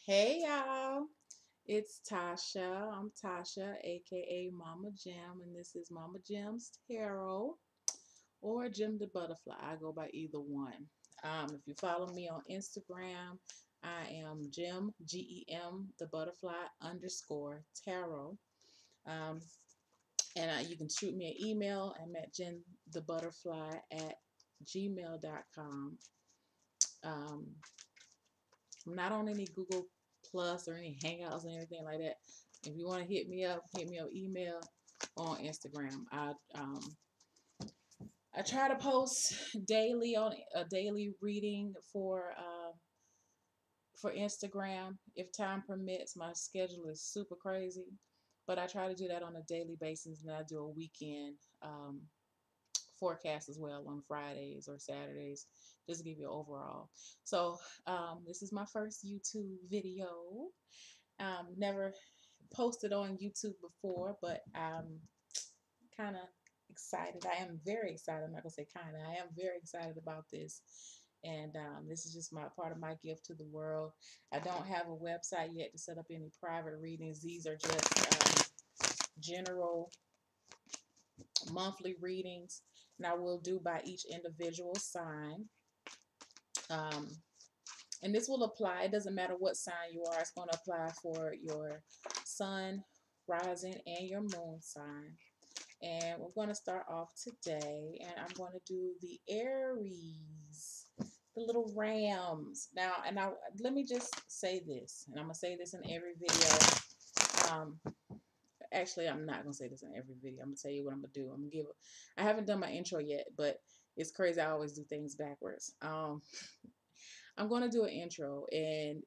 Hey y'all, it's Tasha. I'm Tasha, aka Mama Jim, and this is Mama Jim's Tarot or Jim the Butterfly. I go by either one. If you follow me on Instagram, I am Gem the Butterfly underscore Tarot. Um, and you can shoot me an email. I'm at gemthebutterfly at gmail.com. Um, I'm not on any Google Plus or any Hangouts or anything like that. If you want to hit me up email on Instagram. I try to post daily on a daily reading for Instagram if time permits. My schedule is super crazy, but I try to do that on a daily basis, and I do a weekend forecast as well on Fridays or Saturdays, just to give you overall. So this is my first YouTube video. Never posted on YouTube before, but I'm kind of excited. I am very excited. I'm not gonna say kind of. I am very excited about this, and this is just my part of my gift to the world. I don't have a website yet to set up any private readings. These are just general monthly readings, and I will do by each individual sign. Um, and this will apply. It doesn't matter what sign you are. It's going to apply for your sun, rising, and your moon sign. And we're going to start off today, and I'm going to do the Aries, the little rams. Now, let me just say this, and I'm going to say this in every video. Actually, I'm not gonna say this in every video. I'm gonna tell you what I'm gonna do. I haven't done my intro yet, but it's crazy. I always do things backwards. I'm gonna do an intro, and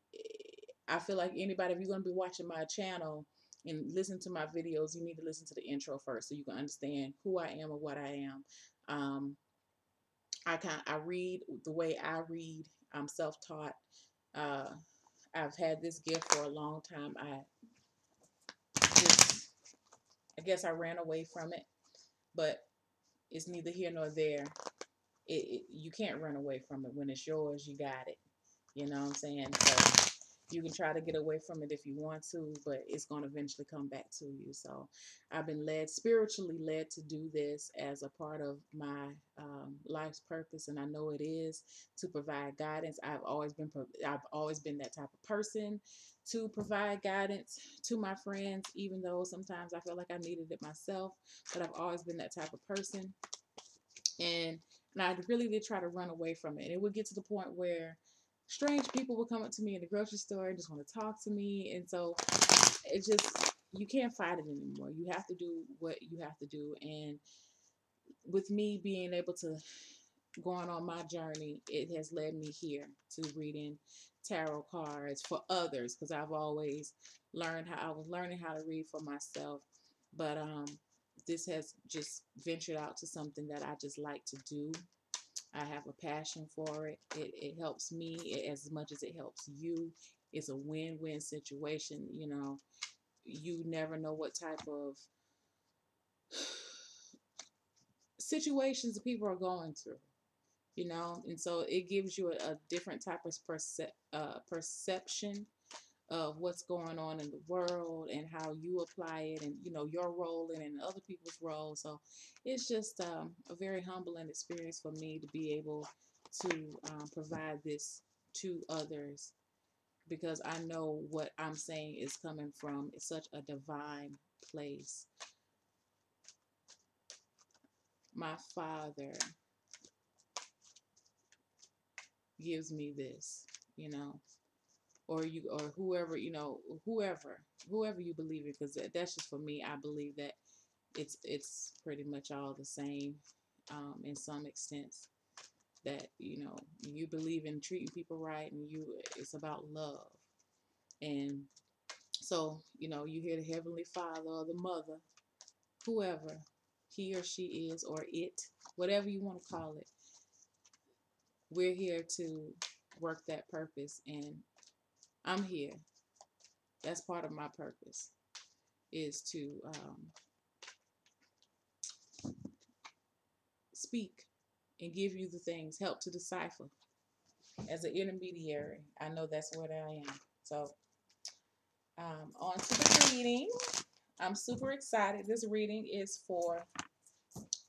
I feel like anybody, if you're gonna be watching my channel and listen to my videos, you need to listen to the intro first so you can understand who I am and what I am. Um, I read the way I read. I'm self-taught. Uh, I've had this gift for a long time. Just I guess I ran away from it, but it's neither here nor there. You can't run away from it. When it's yours, you got it. You know what I'm saying? So you can try to get away from it if you want to, but it's going to eventually come back to you. So I've been spiritually led to do this as a part of my life's purpose, and I know it is to provide guidance. I've always been that type of person to provide guidance to my friends, even though sometimes I feel like I needed it myself. But I've always been that type of person, and I really did try to run away from it. And it would get to the point where strange people would come up to me in the grocery store and just want to talk to me. And so it just, you can't fight it anymore. You have to do what you have to do. And with me being able to going on my journey, it has led me here to reading tarot cards for others, because I've always I was learning how to read for myself. But this has just ventured out to something that I just like to do. I have a passion for it. It helps me as much as it helps you. It's a win-win situation. You know, you never know what type of situations people are going through, you know, and so it gives you a different type of perception of what's going on in the world and how you apply it, and you know your role in it and other people's role. So it's just a very humbling experience for me to be able to provide this to others, because I know what I'm saying is coming from such a divine place. My father gives me this, you know, or whoever, you know, whoever you believe it, because that's just for me. I believe that it's pretty much all the same, in some extents. That, you know, you believe in treating people right, and it's about love. And so, you know, you hear the Heavenly Father or the Mother, whoever he or she is, or it, whatever you want to call it, we're here to work that purpose, and I'm here. That's part of my purpose, is to speak and give you the things, help to decipher as an intermediary. I know that's what I am. So On to the reading. I'm super excited. This reading is for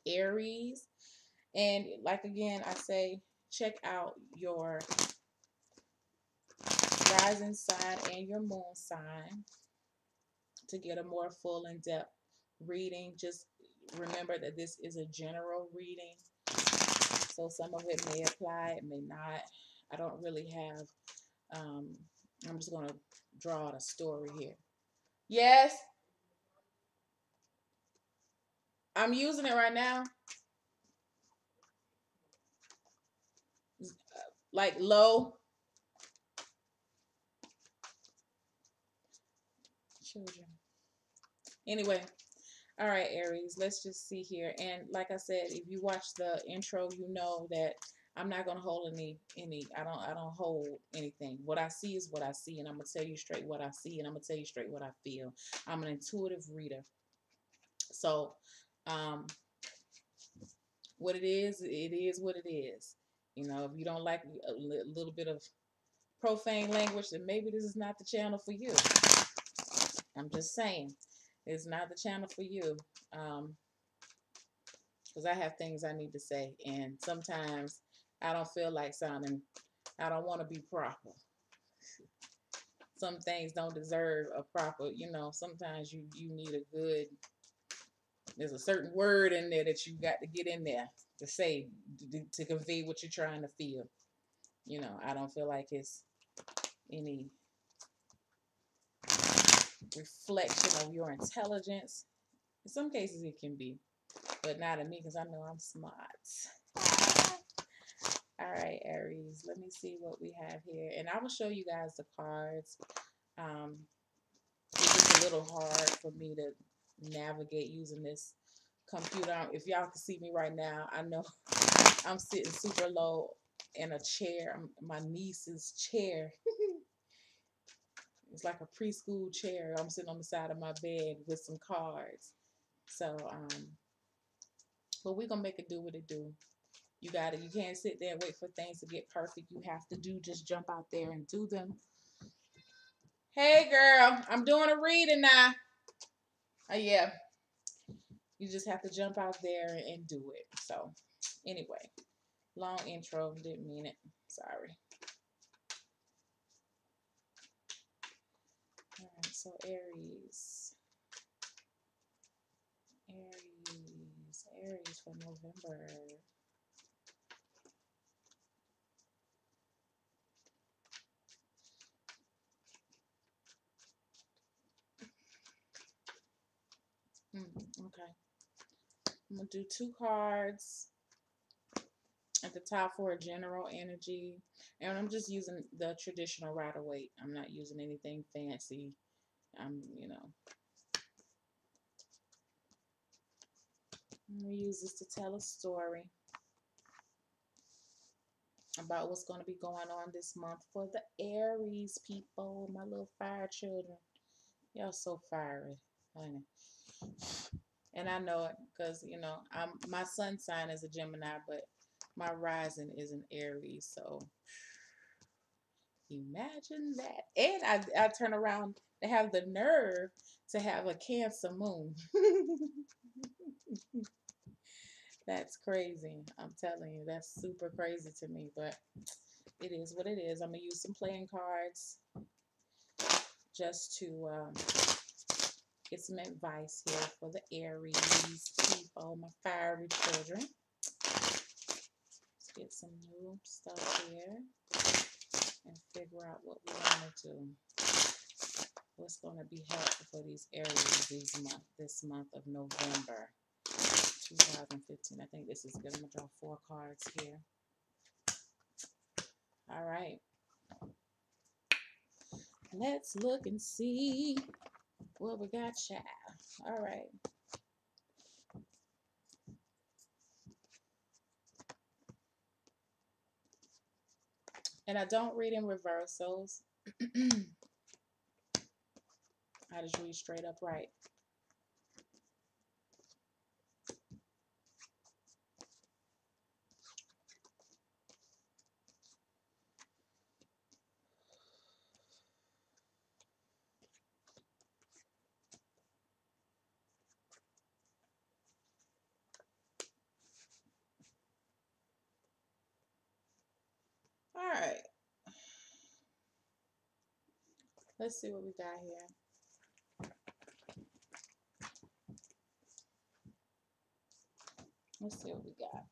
Aries. And like again, I say, check out your rising sign and your moon sign to get a more full in-depth reading. Just remember that this is a general reading. So some of it may apply, it may not. I don't really have, I'm just going to draw out a story here. Yes, I'm using it right now. Like low. Children. Anyway, all right, Aries, let's just see here. And like I said, if you watch the intro, you know that I'm not gonna hold any I don't hold anything. What I see is what I see, and I'm gonna tell you straight what I see, and I'm gonna tell you straight what I feel. I'm an intuitive reader. So what it is what it is. You know, if you don't like a little bit of profane language, then maybe this is not the channel for you. I'm just saying, it's not the channel for you. Because I have things I need to say, and sometimes I don't feel like sounding, I don't want to be proper. Some things don't deserve a proper, you know, sometimes you need a good, there's a certain word in there that you got to get in there to say, to convey what you're trying to feel. You know, I don't feel like it's any reflection of your intelligence. In some cases it can be, but not in me, because I know I'm smart. All right, Aries, let me see what we have here. And I will show you guys the cards. It's a little hard for me to navigate using this computer. If y'all can see me right now, I know I'm sitting super low in a chair, my niece's chair. It's like a preschool chair. I'm sitting on the side of my bed with some cards. So, but we're going to make it do what it do. You got it. You can't sit there and wait for things to get perfect. You have to just jump out there and do them. Hey, girl, I'm doing a reading now. Yeah. You just have to jump out there and do it. So, anyway, long intro. Didn't mean it. Sorry. All right, so Aries. Aries for November. Okay. I'm going to do 2 cards at the top for a general energy. And I'm just using the traditional Rider-Waite. I'm not using anything fancy. You know. I'm going to use this to tell a story about what's going to be going on this month for the Aries people, my little fire children. Y'all so fiery, honey. And I know it because, you know, my sun sign is a Gemini, but my rising is an Aries. So imagine that. And I turn around to have the nerve to have a Cancer moon. That's crazy. I'm telling you, that's super crazy to me, but it is what it is. I'm going to use some playing cards just to get some advice here for the Aries people, my fiery children. Let's get some new stuff here and figure out what we want to do. What's going to be helpful for these Aries this month of November 2015. I think this is good. I'm going to draw 4 cards here. All right. Let's look and see what we got, child. All right. And I don't read in reversals. I just read straight up right. right. Let's see what we got here. Let's see what we got.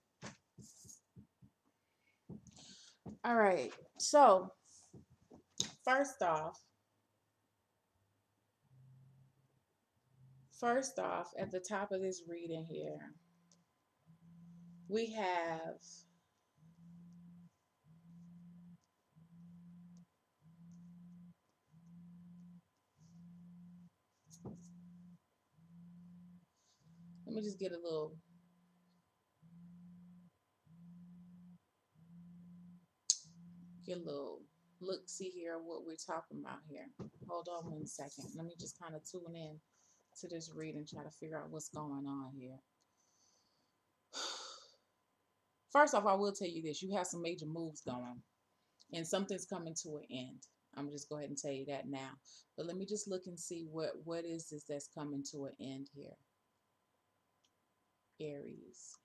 All right. So, first off, at the top of this reading here, we have let me just get a little look see here what we're talking about here. Hold on 1 second. Let me just kind of tune in to this reading, try to figure out what's going on here. First off, I will tell you this: you have some major moves going, and something's coming to an end. I'm just go ahead and tell you that now. But let me just look and see what is this that's coming to an end here. Aries.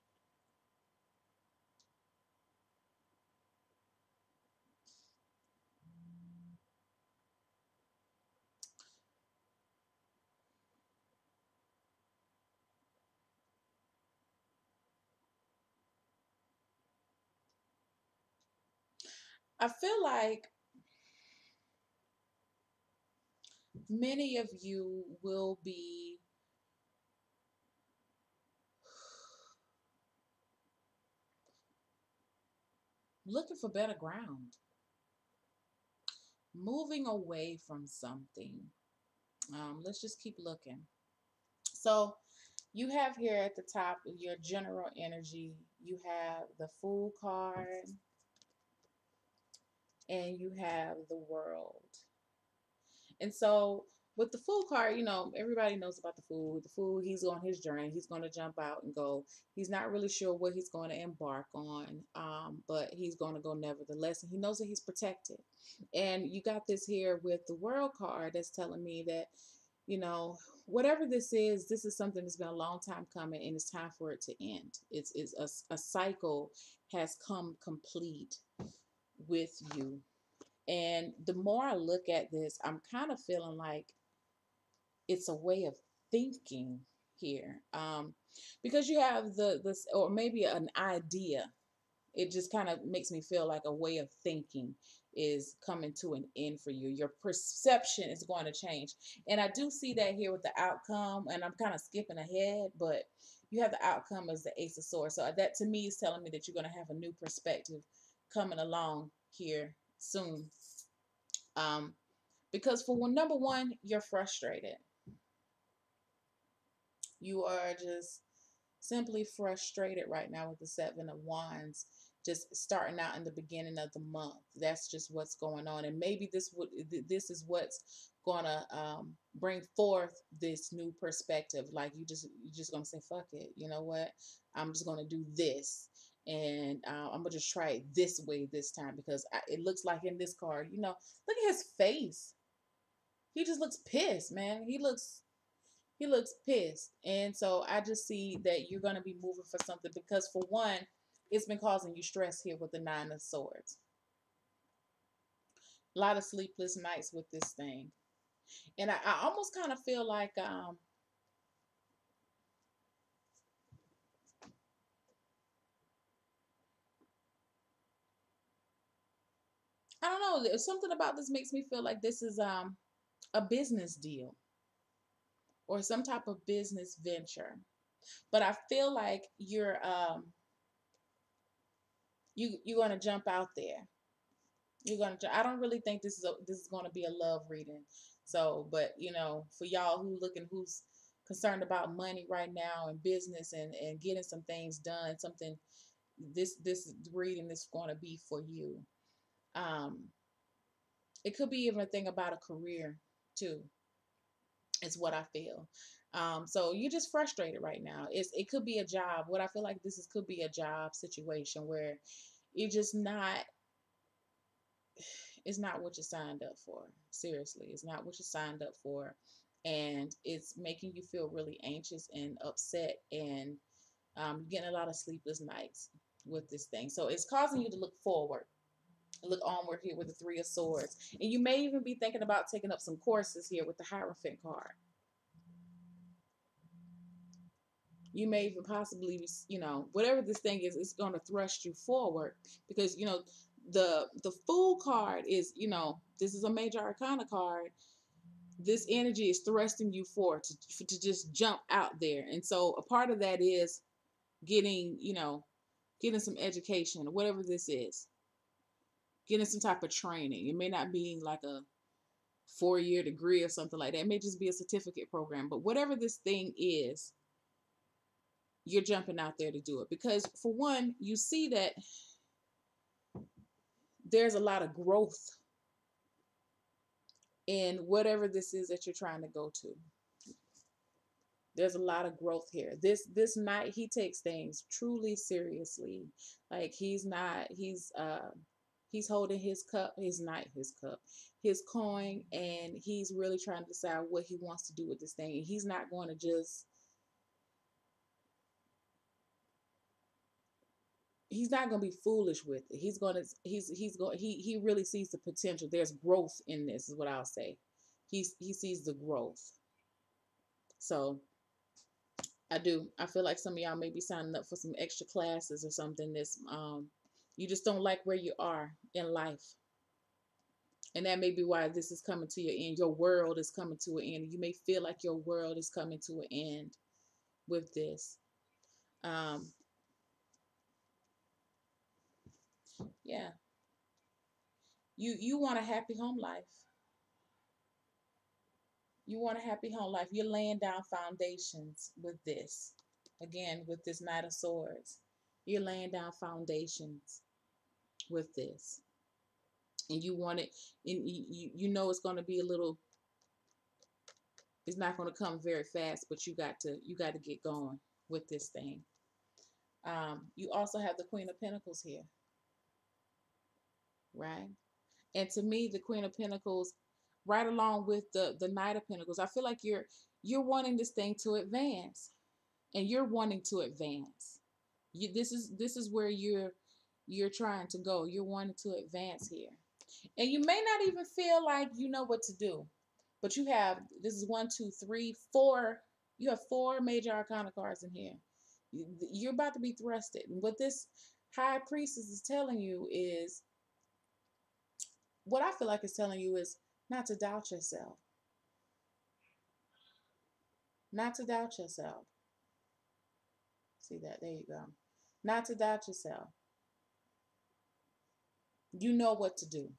I feel like many of you will be looking for better ground, moving away from something. Let's just keep looking. So you have here at the top your general energy. You have the Fool card and you have the World. And so with the Fool card, everybody knows about the Fool. The Fool, he's on his journey. He's going to jump out and go. He's not really sure what he's going to embark on, but he's going to go nevertheless. And he knows that he's protected. And you got this here with the World card that's telling me that, whatever this is something that's been a long time coming, and it's time for it to end. It's a cycle has come complete with you. And the more I look at this, I'm kind of feeling like it's a way of thinking here, because you have this, or maybe an idea. It just kind of makes me feel like a way of thinking is coming to an end for you. Your perception is going to change. And I do see that here with the outcome, and I'm kind of skipping ahead, but you have the outcome as the Ace of Swords. So that to me is telling me that you're going to have a new perspective coming along here soon. Because for number one, you're frustrated. You are just simply frustrated right now with the Seven of Wands, just starting out in the beginning of the month. That's just what's going on, and maybe this is what's gonna bring forth this new perspective. Like you're just gonna say, "Fuck it," you know what? I'm just gonna do this, and I'm gonna just try it this way this time because it looks like in this card, look at his face. He just looks pissed, man. He looks pissed. And so I just see that you're going to be moving for something because, for one, it's been causing you stress here with the Nine of Swords. A lot of sleepless nights with this thing. And I almost kind of feel like, I don't know, there's something about this makes me feel like this is a business deal or some type of business venture. But I feel like you're going to jump out there. I don't really think this is going to be a love reading. So, but for y'all who's concerned about money right now and business and getting some things done, something this reading is going to be for you. Um, it could be even a thing about a career too. Is what I feel. So you're just frustrated right now. It could be a job. What I feel like could be a job situation where you're just not. It's not what you signed up for. Seriously, it's not what you signed up for, and it's making you feel really anxious and upset, and you're getting a lot of sleepless nights with this thing. So it's causing you to look forward. Look onward here with the Three of Swords. And you may even be thinking about taking up some courses here with the Hierophant card. You may even possibly, whatever this thing is, it's going to thrust you forward because, the Fool card is, this is a major arcana card. This energy is thrusting you forward to just jump out there. And so a part of that is getting, getting some education, whatever this is, getting some type of training. It may not be like a 4-year degree or something like that. It may just be a certificate program, but whatever this thing is, you're jumping out there to do it because, for one, you see that there's a lot of growth in whatever this is that you're trying to go to. There's a lot of growth here. This knight, he takes things truly seriously. Like he's holding his cup, his coin, and he's really trying to decide what he wants to do with this thing. He's not going to just he's not going to be foolish with it. He really sees the potential. There's growth in this is what I'll say. He sees the growth. So I feel like some of y'all may be signing up for some extra classes or something. You just don't like where you are in life. And that may be why this is coming to your end. Your world is coming to an end. You may feel like your world is coming to an end with this. Yeah. You want a happy home life. You want a happy home life. You're laying down foundations with this. Again, with this Knight of Swords. You're laying down foundations with this. And you want it, and it's going to be it's not going to come very fast, but you got to get going with this thing. You also have the Queen of Pentacles here, right? And to me, the Queen of Pentacles, right along with the Knight of Pentacles, I feel like you're wanting this thing to advance, and you're wanting to advance. This is where you're trying to go. You're wanting to advance here, and you may not even feel like you know what to do, but this is 1, 2, 3, 4. You have 4 major arcana cards in here. You're about to be thrusted. And what this High Priestess is telling you is, what I feel like it's telling you is not to doubt yourself. Not to doubt yourself. See that? There you go. Not to doubt yourself. You know what to do.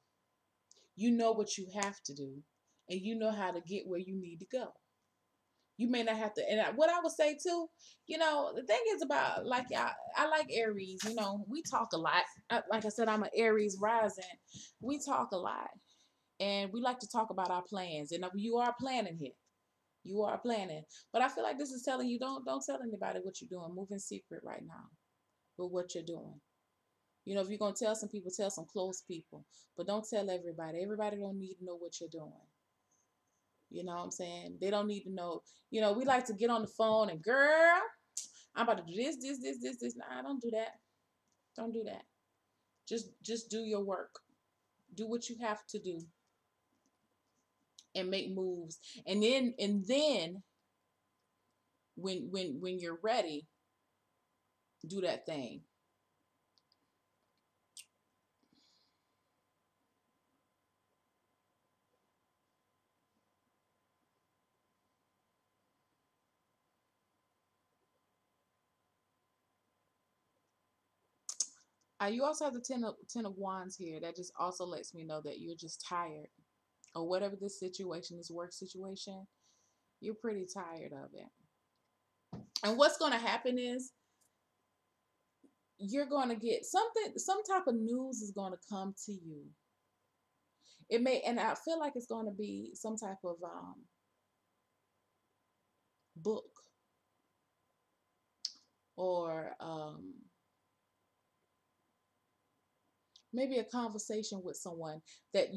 You know what you have to do. And you know how to get where you need to go. You may not have to. And what I would say too, the thing is about, like, I like Aries. We talk a lot. Like I said, I'm an Aries rising. We talk a lot. And we like to talk about our plans. And you are planning here. You are planning. But I feel like this is telling you, don't tell anybody what you're doing. Move in secret right now with what you're doing. If you're going to tell some people, tell some close people. But don't tell everybody. Everybody don't need to know what you're doing. You know what I'm saying? They don't need to know. We like to get on the phone and, girl, I'm about to do this. Nah, don't do that. Don't do that. Just do your work. Do what you have to do. And make moves. And then when you're ready, do that thing. You also have the ten of Wands here. That just also lets me know that you're just tired, or whatever this situation, this work situation, you're pretty tired of it. And what's going to happen is you're going to get something, some type of news is going to come to you. It may, and I feel like it's going to be some type of book, or maybe a conversation with someone that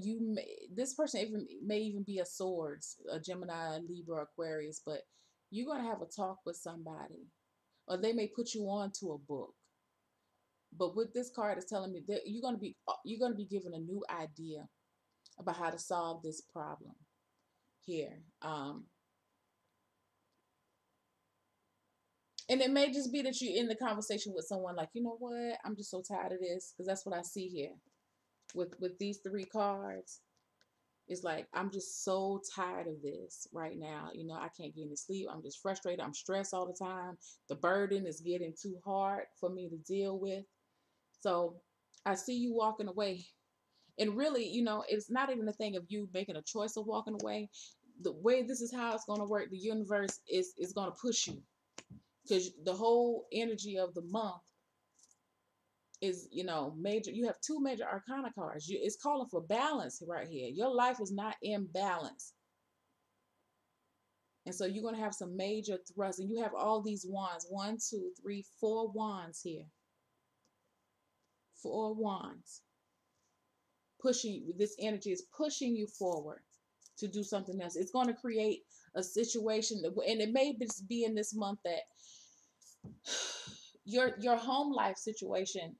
this person may even be a Swords, a Gemini, Libra, Aquarius, but you're going to have a talk with somebody, or they may put you on to a book. But with this card, it's telling me that you're gonna be given a new idea about how to solve this problem here. And it may just be that you're in the conversation with someone like, you know what, I'm just so tired of this, because that's what I see here with these three cards. It's like, I'm just so tired of this right now. You know, I can't get any sleep. I'm just frustrated. I'm stressed all the time. The burden is getting too hard for me to deal with. So I see you walking away. And really, you know, it's not even a thing of you making a choice of walking away. The way this is how it's going to work, the universe is going to push you, because the whole energy of the month is, you know, major. You have two major arcana cards. It's calling for balance right here. Your life is not in balance. And so you're going to have some major thrust. And you have all these wands. 1, 2, 3, 4 wands here. 4 wands. Pushing, this energy is pushing you forward to do something else. It's going to create a situation, and it may be in this month that your home life situation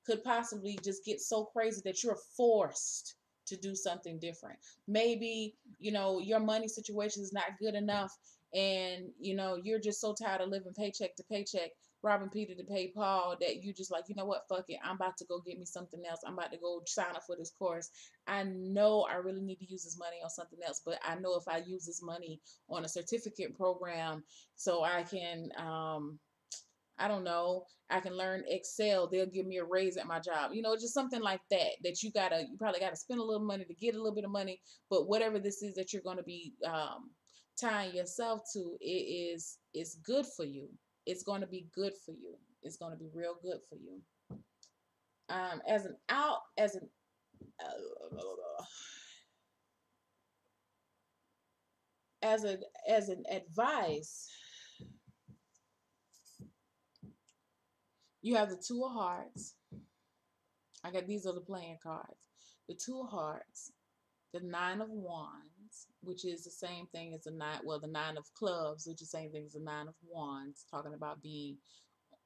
could possibly just get so crazy that you're forced to do something different. Maybe, you know, your money situation is not good enough, and you know, you're just so tired of living paycheck to paycheck, robbing Peter to pay Paul, that you just like, you know what, fuck it, I'm about to go get me something else. I'm about to go sign up for this course. I know I really need to use this money on something else, but I know if I use this money on a certificate program so I can I don't know, I can learn Excel, they'll give me a raise at my job. You know, just something like that, that you probably gotta spend a little money to get a little bit of money. But whatever this is that you're going to be tying yourself to, it's good for you. It's going to be good for you. It's going to be real good for you. As an out, as an advice, you have the Two of Hearts. I got, these are the playing cards. The Two of Hearts, the Nine of Wands, which is the same thing as the nine, well, the Nine of Clubs, which is the same thing as the Nine of Wands, talking about being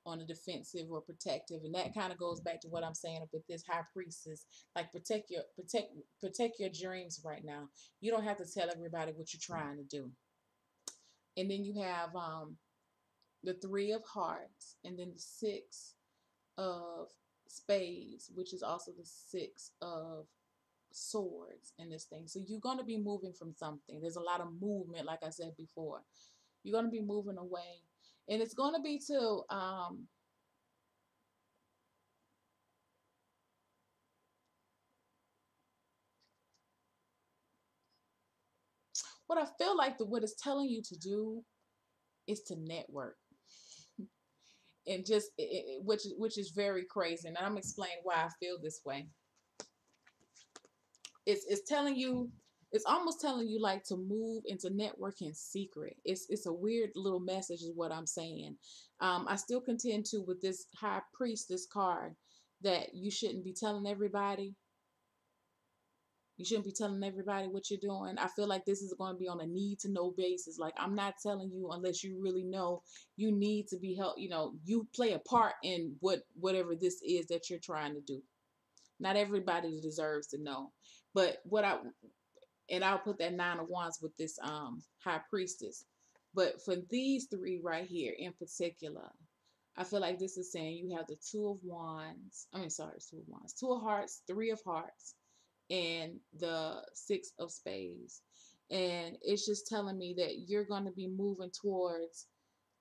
on the defensive or protective. And that kind of goes back to what I'm saying with this High Priestess. Like, protect your dreams right now. You don't have to tell everybody what you're trying to do. And then you have the Three of Hearts, and then the Six of Spades, which is also the Six of Swords in this thing. So you're going to be moving from something. There's a lot of movement, like I said before. You're going to be moving away, and it's going to be to what I feel like what it's telling you to do is to network. And just which is very crazy, and I'm explaining why I feel this way. It's telling you, it's almost telling you like to move into networking secret. It's a weird little message is what I'm saying. I still contend to with this High Priestess card that you shouldn't be telling everybody. You shouldn't be telling everybody what you're doing. I feel like this is going to be on a need to know basis. Like, I'm not telling you unless you really know you need to be helped. You know, you play a part in whatever this is that you're trying to do. Not everybody deserves to know. But and I'll put that Nine of Wands with this High Priestess. But for these three right here in particular, I feel like this is saying you have the Two of Wands. I mean, sorry, Two of Wands. Two of Hearts, Three of Hearts, and the Six of Spades. And it's just telling me that you're going to be moving towards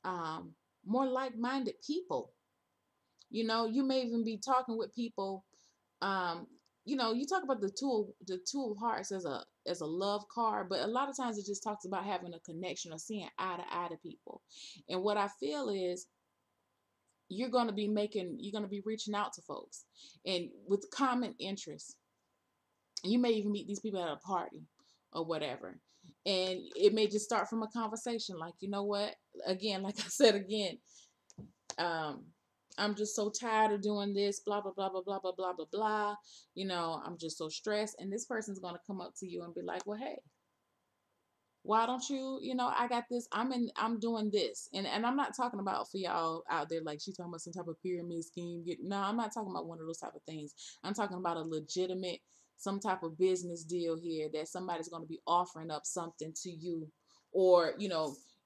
more like-minded people. You know, you may even be talking with people. Um, you know, you talk about the two of Hearts as a love card, but a lot of times it just talks about having a connection or seeing eye to eye to people. And what I feel is you're going to be reaching out to folks and with common interests. You may even meet these people at a party or whatever. And it may just start from a conversation like, you know what? Again, like I said again, um, I'm just so tired of doing this, blah, blah, blah, blah, blah, blah, blah, blah, blah. You know, I'm just so stressed. And this person's going to come up to you and be like, well, hey, Why don't you, I got this, I'm doing this. And I'm not talking about for y'all out there like she's talking about some type of pyramid scheme. No, I'm not talking about one of those type of things. I'm talking about a legitimate, some type of business deal here that somebody's going to be offering up something to you, or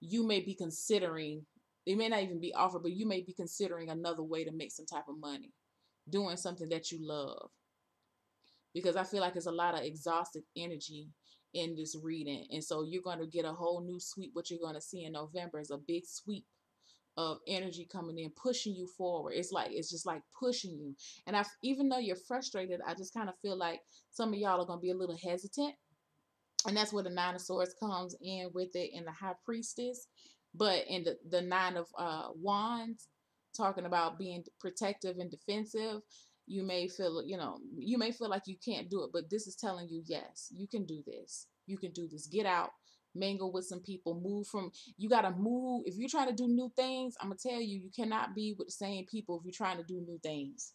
you may be considering, it may not even be offered, but you may be considering another way to make some type of money doing something that you love, because I feel like there's a lot of exhausted energy in this reading. And so you're going to get a whole new sweep. What you're going to see in November is a big sweep of energy coming in, pushing you forward. It's just like pushing you. And even though you're frustrated, I just kind of feel like some of y'all are going to be a little hesitant. And that's where the Nine of Swords comes in with it, in the High Priestess. But in the Nine of Wands, talking about being protective and defensive, you may feel like you can't do it, but this is telling you, yes, you can do this. You can do this. Get out, mingle with some people, you got to move. If you're trying to do new things, I'm going to tell you, you cannot be with the same people if you're trying to do new things.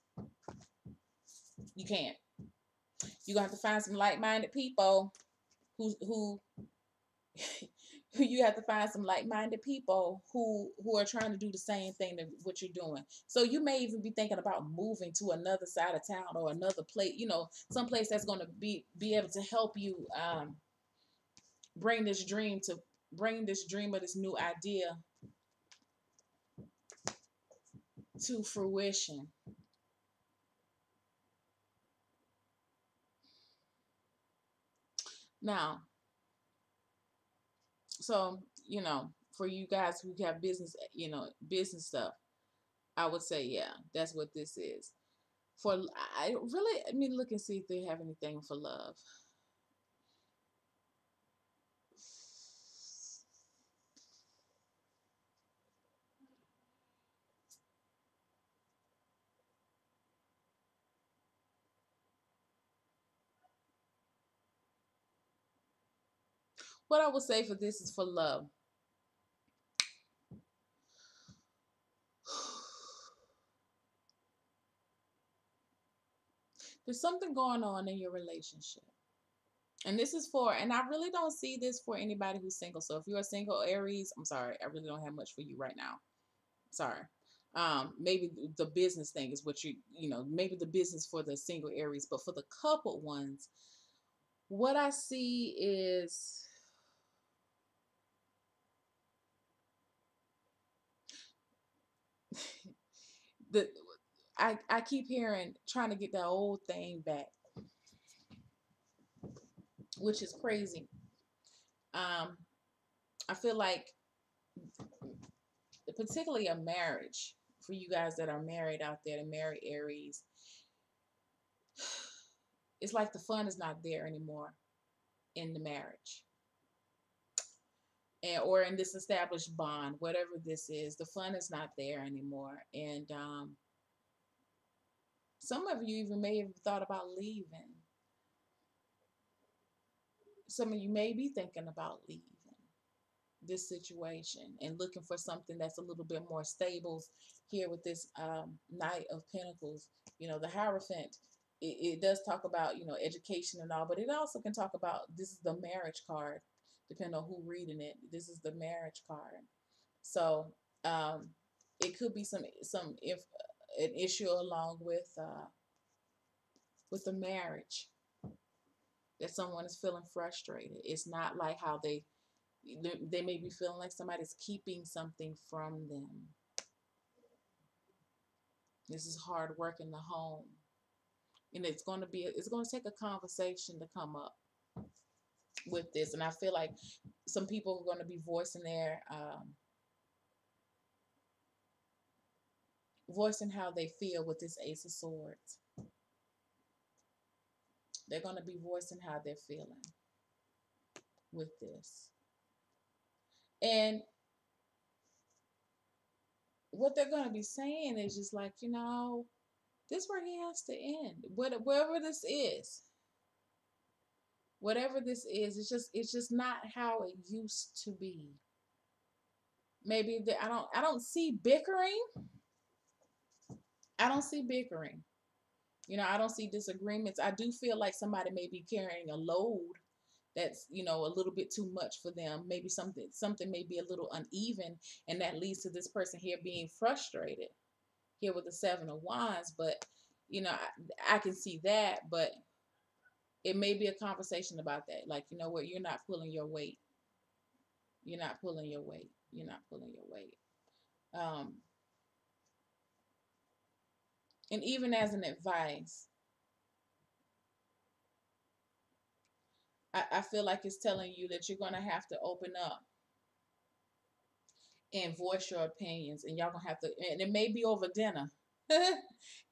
You can't. You're going to have to find some like-minded people who you have to find some like-minded people who are trying to do the same thing that what you're doing. So you may even be thinking about moving to another side of town or another place, some place that's going to be able to help you bring this dream of this new idea to fruition. Now, so for you guys who have business, business stuff, I would say, yeah, that's what this is. I mean, look and see if they have anything for love. What I would say for this is for love. There's something going on in your relationship. And this is and I really don't see this for anybody who's single. So if you're a single Aries, I'm sorry, I really don't have much for you right now. Sorry. Maybe the business thing is what maybe the business for the single Aries, but for the coupled ones, what I see is the I keep hearing trying to get that old thing back, which is crazy. I feel like particularly a marriage, for you guys that are married out there, to marry Aries, it's like the fun is not there anymore in the marriage, or in this established bond, whatever this is. The fun is not there anymore. And some of you even may have thought about leaving. Some of you may be thinking about leaving this situation and looking for something that's a little bit more stable. Here with this Knight of Pentacles, the Hierophant, it does talk about education and all, but it also can talk about, this is the marriage card, depending on who reading it. This is the marriage card. So it could be some if an issue along with the marriage, that someone is feeling frustrated. It's not like how they may be feeling like somebody's keeping something from them. This is hard work in the home. And it's going to take a conversation to come up with this. And I feel like some people are going to be voicing how they feel with this Ace of Swords. They're going to be voicing how they're feeling with this. And what they're going to be saying is just like, this where he has to end. Whatever this is. Whatever this is, it's just not how it used to be. Maybe I don't see bickering. I don't see bickering. I don't see disagreements. I do feel like somebody may be carrying a load that's, you know, a little bit too much for them. Maybe something may be a little uneven, and that leads to this person here being frustrated here with the Seven of Wands. But you know, I can see that, but it may be a conversation about that. Like, you know what, you're not pulling your weight. You're not pulling your weight. You're not pulling your weight. Um, and even as an advice, I feel like it's telling you that you're gonna have to open up and voice your opinions, and y'all gonna have to, and it may be over dinner.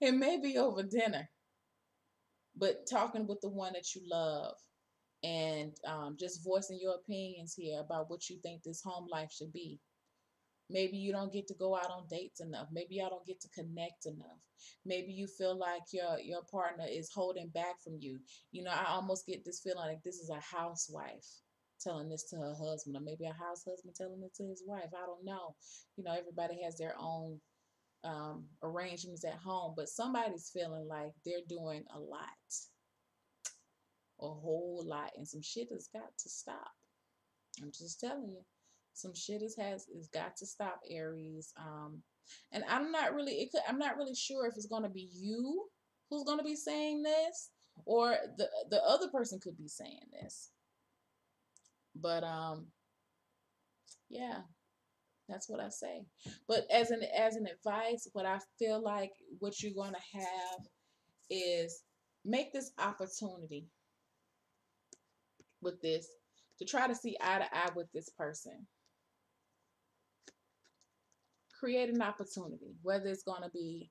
It may be over dinner, but talking with the one that you love, and just voicing your opinions here about what you think this home life should be. Maybe you don't get to go out on dates enough. Maybe y'all don't get to connect enough. Maybe you feel like your partner is holding back from you. You know, I almost get this feeling like this is a housewife telling this to her husband, or maybe a house husband telling it to his wife. I don't know. You know, everybody has their own arrangements at home, but somebody's feeling like they're doing a whole lot, and some shit has got to stop. I'm just telling you, some shit has got to stop, Aries. And I'm not really sure if it's gonna be you who's gonna be saying this, or the other person could be saying this. But yeah, that's what I say. But as an advice, what I feel like what you're gonna have is make this opportunity with this to try to see eye to eye with this person. Create an opportunity, whether it's going to be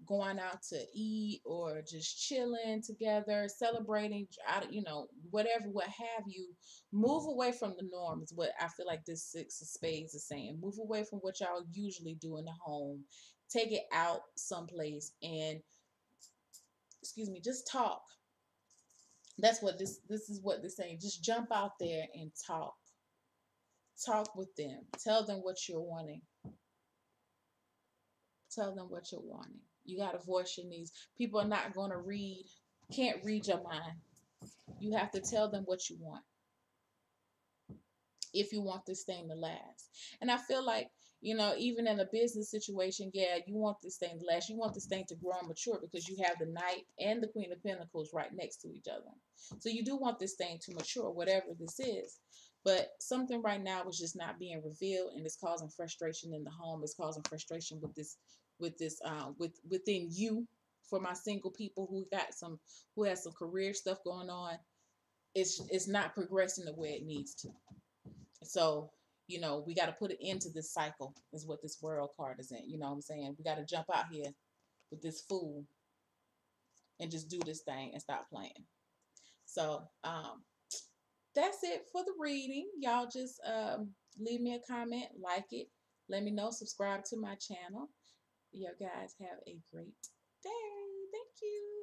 going out to eat, or just chilling together, celebrating, you know, whatever, what have you. Move away from the norm is what I feel like this Six of Spades is saying. Move away from what y'all usually do in the home. Take it out someplace and, excuse me, just talk. That's what this is what they're saying. Just jump out there and talk. Talk with them. Tell them what you're wanting. Tell them what you're wanting. You got to voice your needs. People are not going to can't read your mind. You have to tell them what you want if you want this thing to last. And I feel like, you know, even in a business situation, yeah, you want this thing to last. You want this thing to grow and mature, because you have the Knight and the Queen of Pentacles right next to each other. So you do want this thing to mature, whatever this is. But something right now is just not being revealed, and it's causing frustration in the home. It's causing frustration within you. For my single people who has some career stuff going on, it's not progressing the way it needs to. So, you know, we got to put an end to this cycle, is what this World card is in. You know what I'm saying? We got to jump out here with this fool and just do this thing and stop playing. So, that's it for the reading. Y'all just leave me a comment, like it, let me know, subscribe to my channel. You guys have a great day. Thank you.